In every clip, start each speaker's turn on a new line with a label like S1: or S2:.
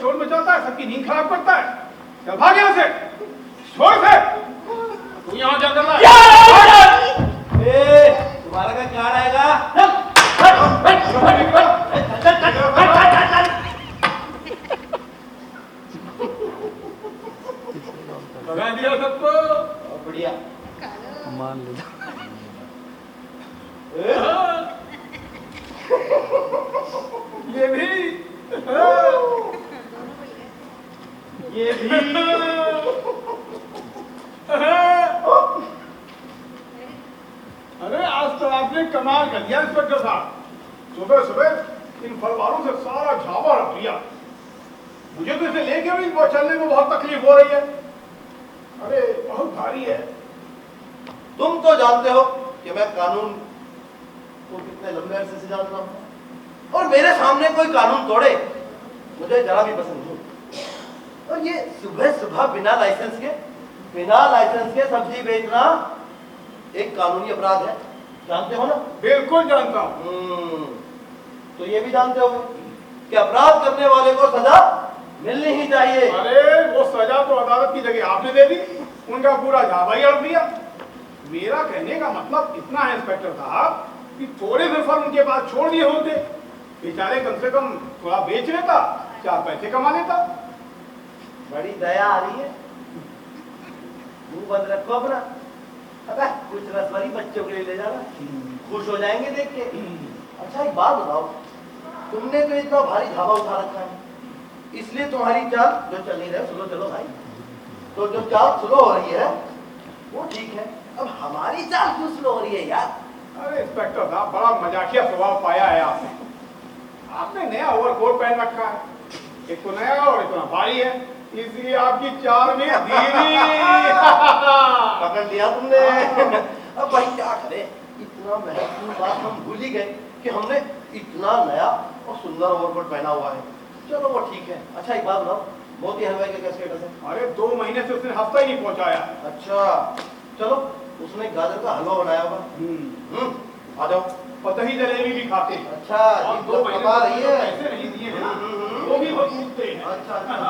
S1: शोर मचाता है, सबकी नींद खराब करता है। चल भाग यहाँ से, शोर से। तू यहाँ जा कर ला।
S2: तुम्हारा का क्या रहेगा?
S1: लगा दिया सबको।
S2: बढ़िया
S3: मान लो।
S1: ये भी अरे आज तो आपने कमाल कर दिया इंस्पेक्टर साहब। सुबह सुबह इन फलवारों से सारा झावा रख लिया। मुझे तो इसे लेके भी चलने में बहुत तकलीफ हो रही है। अरे बहुत भारी है।
S2: तुम तो जानते हो कि मैं कानून को कितने लंबे अरसे से जानता हूँ, और मेरे सामने कोई कानून तोड़े मुझे जरा भी पसंद नहीं। और ये सुबह सुबह बिना लाइसेंस के सब्जी बेचना एक कानूनी अपराध है, जानते हो ना?
S1: बिल्कुल जानता हूँ।
S2: तो ये भी जानते हो कि अपराध करने वाले को सजा मिलनी ही चाहिए।
S1: अरे वो सजा तो अदालत की जगह आपने दे दी, उनका पूरा झावा ही अड़ दिया। मेरा कहने का मतलब इतना है इंस्पेक्टर साहब कि थोड़े से फल उनके पास छोड़ दिए होते, बेचारे कम से कम थोड़ा बेच लेता, 4 पैसे कमा लेता।
S2: बड़ी दया आ रही है। मुंह बंद रखो अपना। अबे कुछ रसवरी बच्चों के लिए ले जाना, खुश हो जाएंगे देख के। अच्छा एक बात बताओ, तुमने तो इतना भारी धावा उठा रखा है, इसलिए तुम्हारी चाल जो चल नहीं रही, सुनो चलो भाई, तो जो चाल स्लो हो रही है वो ठीक है, अब हमारी चाल क्यों स्लो हो रही है यार?
S1: अरे इंस्पेक्टर साहब बड़ा मजाकिया स्वभाव पाया है आपने। आपने नया ओवरकोट पहन रखा है, एक तो नया और इतना भारी है, इसलिए आपकी चाल में धीमी।
S2: पकड़ लिया तुमने। अब भाई क्या करें, इतना महत्वपूर्ण बात हम भूल ही गए कि हमने इतना नया और सुंदर ओवरकोट पहना हुआ है। चलो वो ठीक है। अच्छा एक बात बताओ, मोती हलवाई का क्या स्टेटस है?
S1: अरे 2 महीने से उसने हफ्ता ही नहीं पहुंचाया।
S2: अच्छा चलो, उसने गाजर का हलवा बनाया होगा। आ जाओ।
S1: और दही जलेबी भी खाते हैं।
S2: अच्छा
S1: और
S2: ये
S1: 2
S2: तो
S1: महीने
S2: कमा रही है।
S1: पैसे नहीं दिए हैं ना, वो भी बहुत पूछते हैं।
S2: अच्छा अच्छा।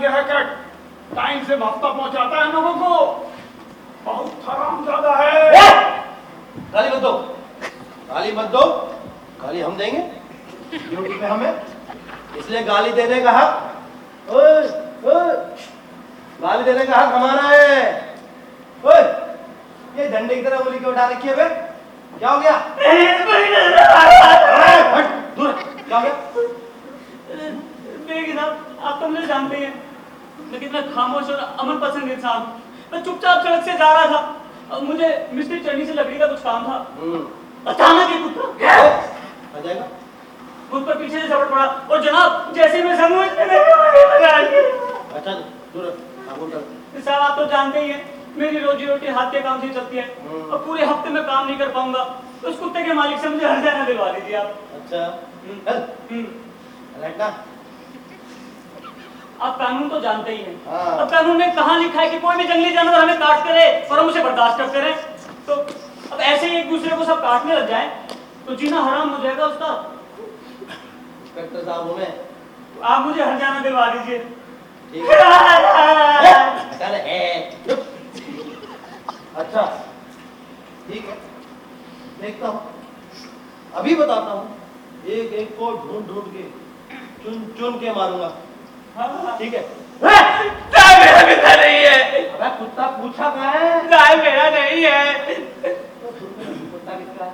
S1: गया है कट, टाइम से हफ्ता पहुंचाता है लोगों को, बहुत हरामजादा है।
S2: गाली मत दो, गाली मत दो, गाली हम देंगे, ड्यूटी पे हमें, इसलिए गाली देने का हक, ओए, ओए, गाली देने का हक हमारा है। ओए, ये झंडे की तरह उंगली क्यों उठा रखी है बे? क्या हो गया? हट, दूर, क्या हो गया?
S4: बेगी साहब, आप तो मुझे जानते हैं, मैं कितना खामोश और अमन पसंद इंसान हूँ। मैं चुपचाप सड़क से जा रहा था और मुझे मिस्त्री चढ़नी से लकड़ी का कुछ काम था। अचानक एक कुत्ता
S2: आ जाएगा?
S4: मुझ पर पीछे से झपट पड़ा और जनाब जैसे मैं समूह में
S2: अच्छा, दूर, हाँ, बोल कर।
S4: साहब आप तो जानते ही हैं, मेरी रोजी रोटी हाथ के काम से चलती है और पूरे हफ्ते में काम नहीं कर पाऊंगा, तो उस कुत्ते के मालिक से मुझे हर्जाना दिलवा दीजिए आप।
S2: अच्छा, चल, बैठना।
S4: आप कानून तो जानते ही हैं।
S2: हाँ।
S4: अब कानून में कहाँ लिखा है कि कोई भी जंगली जानवर हमें काट करे और हम उसे बर्दाश्त करते रहे? तो अब ऐसे ही एक दूसरे को सब काटने लग जाए तो जीना हराम हो जाएगा उसका।
S2: इंस्पेक्टर साहब हूँ मैं।
S4: तो आप मुझे हर्जाना दिलवा दीजिए।
S2: ठीक है। चुप। अच्छा, ठीक है, देखता हूँ, अभी बताता हूँ, एक एक को ढूंढ ढूंढ के चुन चुन के मारूंगा। ठीक है?
S4: गाय मेरा पिता नहीं है।
S2: अबे कुत्ता पूछा कहाँ है?
S4: गाय मेरा नहीं है।
S2: कुत्ता किसका है?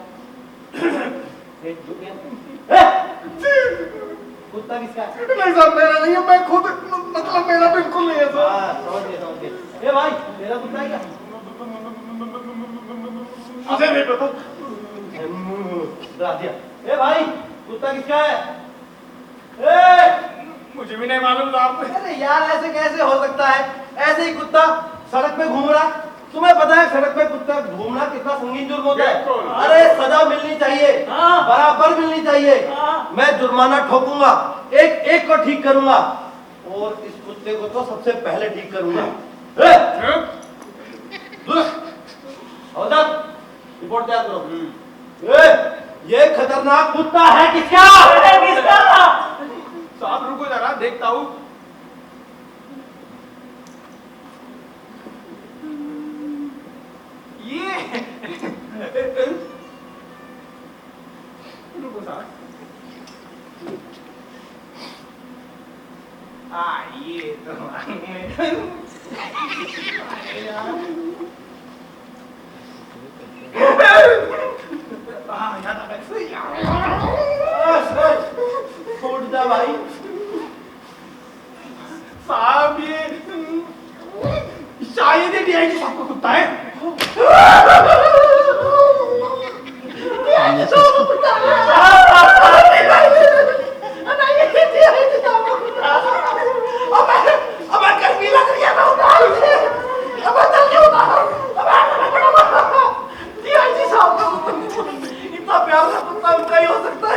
S2: कुत्ता किसका है?
S1: नहीं साहब, मेरा नहीं है, मैं खुद, मतलब मेरा बिल्कुल नहीं है सर।
S2: हाँ, समझ गए। ए भाई, तेरा कुत्ता है क्या?
S1: मुझे नहीं पता।
S2: डरा दिया। ए भाई, कुत्ता किसका है? ए!
S1: मुझे भी नहीं मालूम साहब।
S2: अरे यार, ऐसे कैसे हो सकता है? ऐसे ही कुत्ता सड़क पे घूम रहा, तुम्हें पता है सड़क पे कुत्ता घूमना कितना संगीन जुर्म होता है?
S1: बिल्कुल।
S2: अरे सजा मिलनी चाहिए,
S4: हाँ।
S2: बराबर मिलनी चाहिए।
S4: हाँ।
S2: मैं जुर्माना ठोकूंगा, एक एक को ठीक करूंगा और इस कुत्ते को तो सबसे पहले ठीक करूंगा। रिपोर्ट तैयार करो। ये खतरनाक कुत्ता है किसका?
S1: साहब रुको जरा, देखता हूँ। ये रुको साहब। ये तो
S2: छोड़ जा भाई।
S1: साहब ये शायद ये डीआईजी साहब का कुत्ता है।
S2: इतना प्यारा कुत्ता उनका ही हो सकता है।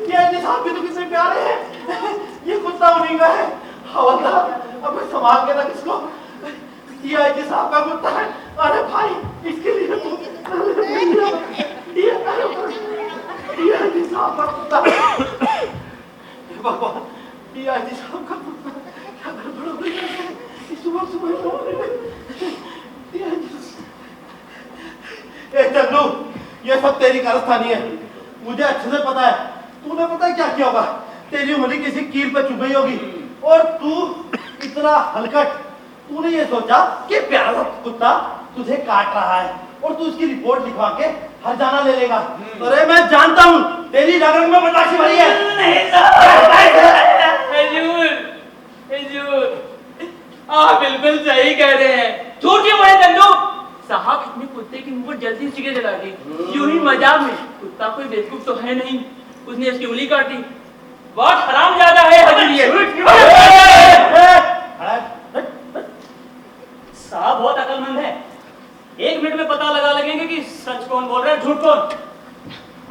S2: डीआईजी साहब भी तो कितने प्यारे हैं। ये कुत्ता उन्हीं का है। हवलदार, अब मैं संभाल के रख इसको। डीआईजी साहब का कुत्ता है। अरे भाई, इसके लिए तो डीआईजी साहब का कुत्ता। भगवान, डीआईजी साहब का कुत्ता क्या गड़बड़ हो गई है? सुबह ए चंदू, ये सब तेरी कारस्तानी है, मुझे अच्छे से पता है। तूने पता है क्या किया होगा? तेरी उंगली किसी कील पे चुभ गई होगी और तू इतना हलकट, तूने ये सोचा कि प्यारा सा कुत्ता तुझे काट रहा है और तू उसकी रिपोर्ट लिखवा के हर्जाना ले लेगा। अरे मैं जानता हूँ तेरी रग में बदमाशी भरी है।
S4: आप बिल्कुल सही कह रहे हैं। झूठ क्यों बोले चंदू? साहब इतने कुत्ते की मुंह पर जल्दी सिगरेट जला दी, यूं ही मजाक में। कुत्ता कोई बेवकूफ तो है नहीं, उसने उसकी उंगली काटी। बहुत हरामजादा है हजूर। साहब बहुत अकलमंद है, 1 मिनट में पता लगा लगेंगे कि सच कौन बोल रहा है, झूठ कौन।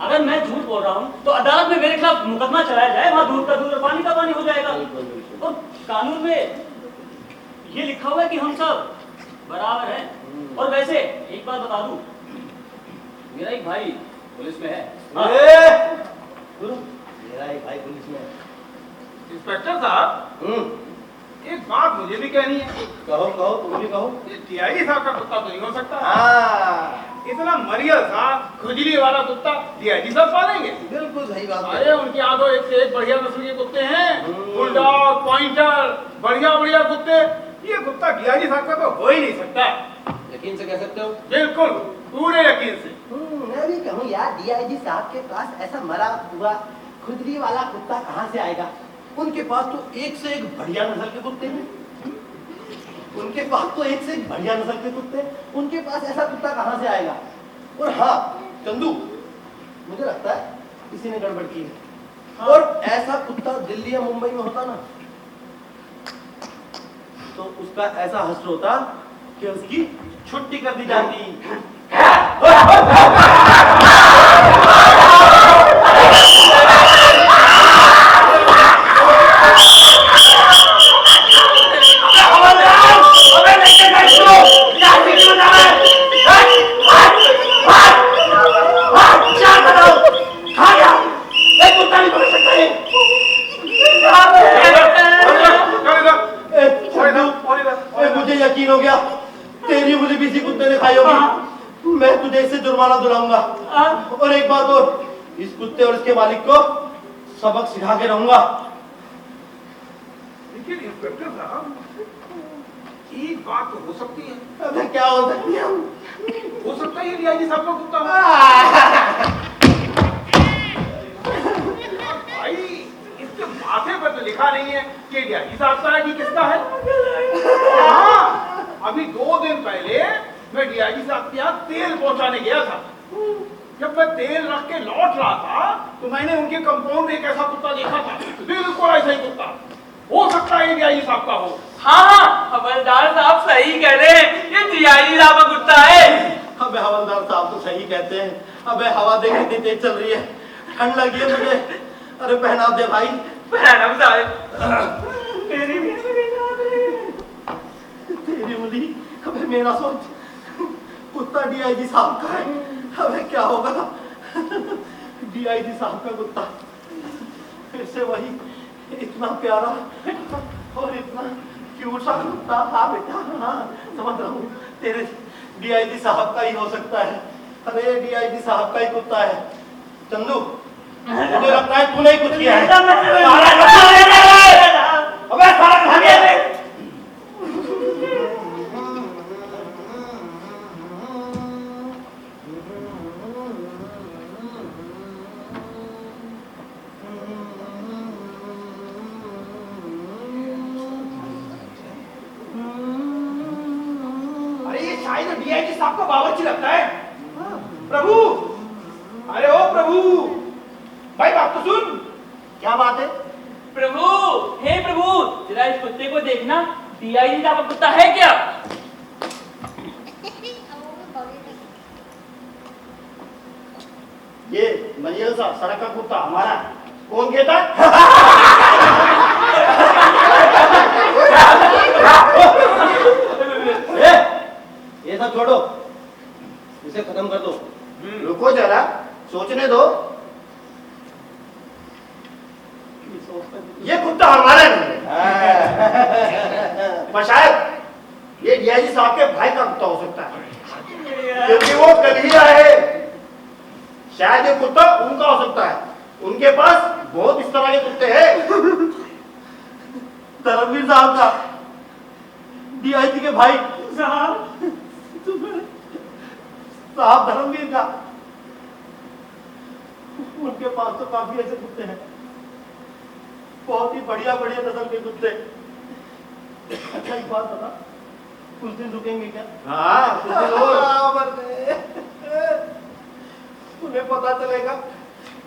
S4: अगर मैं झूठ बोल रहा हूँ तो अदालत में मेरे खिलाफ मुकदमा चलाया जाए, वहां दूध का दूध और पानी का पानी हो जाएगा। और कानून में ये लिखा हुआ है कि हम सब बराबर हैं। और वैसे एक बात बता दूं, मेरा एक भाई पुलिस में है।
S2: मेरा एक भाई पुलिस में है।
S1: इंस्पेक्टर साहब, एक बात मुझे भी कहनी है।
S2: कहो कहो, तुम भी कहो।
S1: ये टीआईजी साहब का कुत्ता तो नहीं हो सकता।
S2: हाँ,
S1: इतना मरियल सा खुजली वाला कुत्ता टीआईजी साहब पालेंगे?
S2: बिल्कुल सही बात है।
S1: अरे उनके यहाँ तो एक से एक बढ़िया नस्ल के कुत्ते हैं, बुलडॉग, पॉइंटर, बढ़िया बढ़िया कुत्ते। ये कुत्ता टीआईजी साहब का तो हो ही नहीं सकता।
S2: यकीन से कह सकते हो?
S1: बिल्कुल, पूरे यकीन से।
S2: मैं भी कहूँ यार, डीआईजी साहब के पास ऐसा मरा हुआ खुजली वाला कुत्ता कहाँ से आएगा? उनके पास तो एक से एक बढ़िया नस्ल के कुत्ते हैं। उनके पास तो एक से एक बढ़िया नस्ल के कुत्ते हैं। उनके पास ऐसा कुत्ता कहाँ से आएगा? और हाँ चंदू, मुझे लगता है किसी ने गड़बड़ की है। हाँ। और ऐसा कुत्ता दिल्ली या मुंबई में होता ना, तो उसका ऐसा हश्र होता कि उसकी छुट्टी कर दी जाती। मुझे यकीन हो गया तेरी उंगली भी इसी कुत्ते ने खाई होगी। मैं तुझे इससे जुर्माना दिलाऊंगा। और एक बात और, इस कुत्ते और इसके मालिक को सबक सिखा के रहूंगा।
S1: लेकिन इंस्पेक्टर साहब, एक बात तो हो सकती है।
S2: अबे क्या हो सकती है?
S1: हो सकता है ये डीआईजी साहब का कुत्ता हो। भाई इसके माथे पर तो लिखा नहीं है कि डीआईजी साहब का है कि किसका है। हाँ, अभी 2 दिन पहले मैं डीआईजी साहब के यहाँ तेल पहुंचाने गया था। जब मैं तेल रख के लौट रहा था तो मैंने उनके कंपाउंड में एक ऐसा कुत्ता देखा था, बिल्कुल ऐसा ही कुत्ता। हो सकता है ये डीआईजी साहब का हो।
S4: हाँ, हवलदार साहब सही कह रहे हैं, ये डीआईजी साहब का कुत्ता है।
S2: अबे हवलदार साहब तो सही कहते हैं। अबे हवा देख कितनी तेज चल रही है, ठंड लगी है मुझे। अरे पहना दे भाई।
S4: पहना साहब।
S2: तेरी उंगली। अबे मेरा सोच, कुत्ता डीआईजी साहब का है। अबे क्या होगा? डीआईजी साहब का कुत्ता फिर से वही इतना प्यारा और इतना क्यूट सा कुत्ता। हाँ बेटा, हाँ समझ रहा हूँ, तेरे डीआईजी साहब का ही हो सकता है। अरे डीआईजी साहब का ही कुत्ता है। चंदू, मुझे लगता है तूने ही कुछ किया है। अबे सारा भागे।
S1: शायद डीआईजी साहब का बावर्ची लगता है। प्रभु, अरे ओ प्रभु, भाई बात तो सुन।
S2: क्या बात है?
S4: प्रभु, हे प्रभु, जरा इस कुत्ते को देखना, डीआईजी साहब का कुत्ता है क्या?
S2: ये मनियल सा सड़क का कुत्ता हमारा। कौन कहता? ये सब छोड़ो, इसे खत्म कर दो। रुको जरा, सोचने दो। ये कुत्ता हमारा नहीं है, पर शायद ये डीआईजी साहब के भाई का कुत्ता हो सकता है, क्योंकि वो कल ही आए। शायद ये कुत्ता उनका हो सकता है। उनके पास बहुत इस तरह के कुत्ते हैं। धर्मवीर साहब का, डीआईजी के भाई साहब धर्मवीर का, उनके पास तो काफी ऐसे कुत्ते हैं, बहुत ही बढ़िया बढ़िया नस्ल के कुत्ते। अच्छा एक बात बता, कुछ दिन रुकेंगे क्या? हाँ, कुछ दिन और। उन्हें पता चलेगा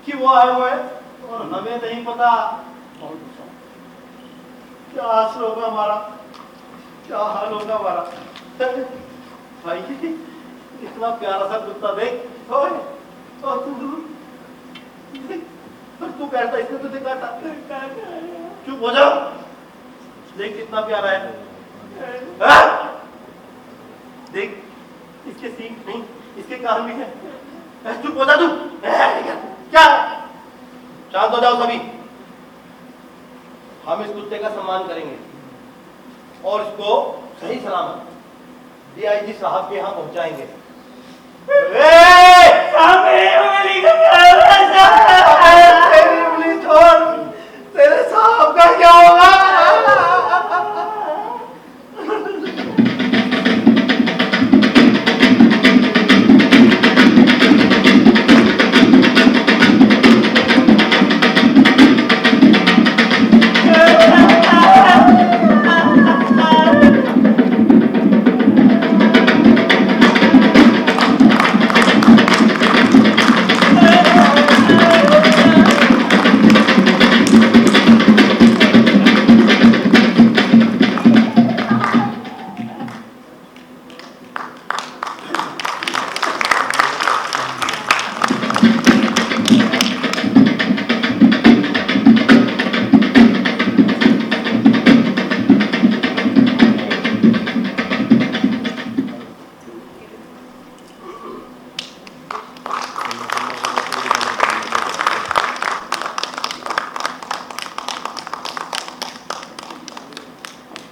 S2: कि वो आए हुए और हमें नहीं पता। क्या हाल होगा हमारा, क्या हाल होगा हमारा। भाई इतना प्यारा सा कुत्ता देख। ओए, तू कहता इसने तुझे काटा। चुप हो जाओ, देख कितना प्यारा है। देख इसके सींग नहीं, इसके कान भी है। चुप हो जा तू। क्या? शांत हो जाओ सभी। हम इस कुत्ते का सम्मान करेंगे। और इसको सही सलामत डीआईजी साहब के यहाँ पहुंचाएंगे। तेरी उंगली छोड़, तेरे साहब का क्या होगा?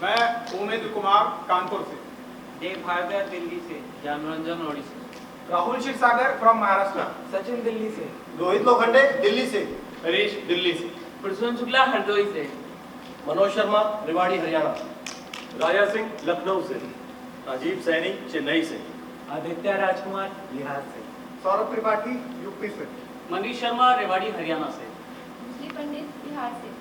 S1: मैं उमेश कुमार कानपुर से,
S5: देव भारद्वाज दिल्ली से,
S3: ज्ञानरंजन ओडिशा,
S1: राहुल क्षीरसागर फ्रॉम महाराष्ट्र,
S5: सचिन दिल्ली से,
S2: रोहित लोखंडे दिल्ली से,
S1: हरीश दिल्ली से,
S5: प्रसून शुक्ला हरदोई से,
S2: मनोज शर्मा रेवाड़ी हरियाणा,
S6: राजा सिंह लखनऊ से, राजीव सैनी चेन्नई से,
S5: आदित्य राजकुमार बिहार से,
S2: सौरभ त्रिपाठी यूपी से,
S4: मनीष शर्मा रेवाड़ी हरियाणा से।
S7: पंडित बिहार से।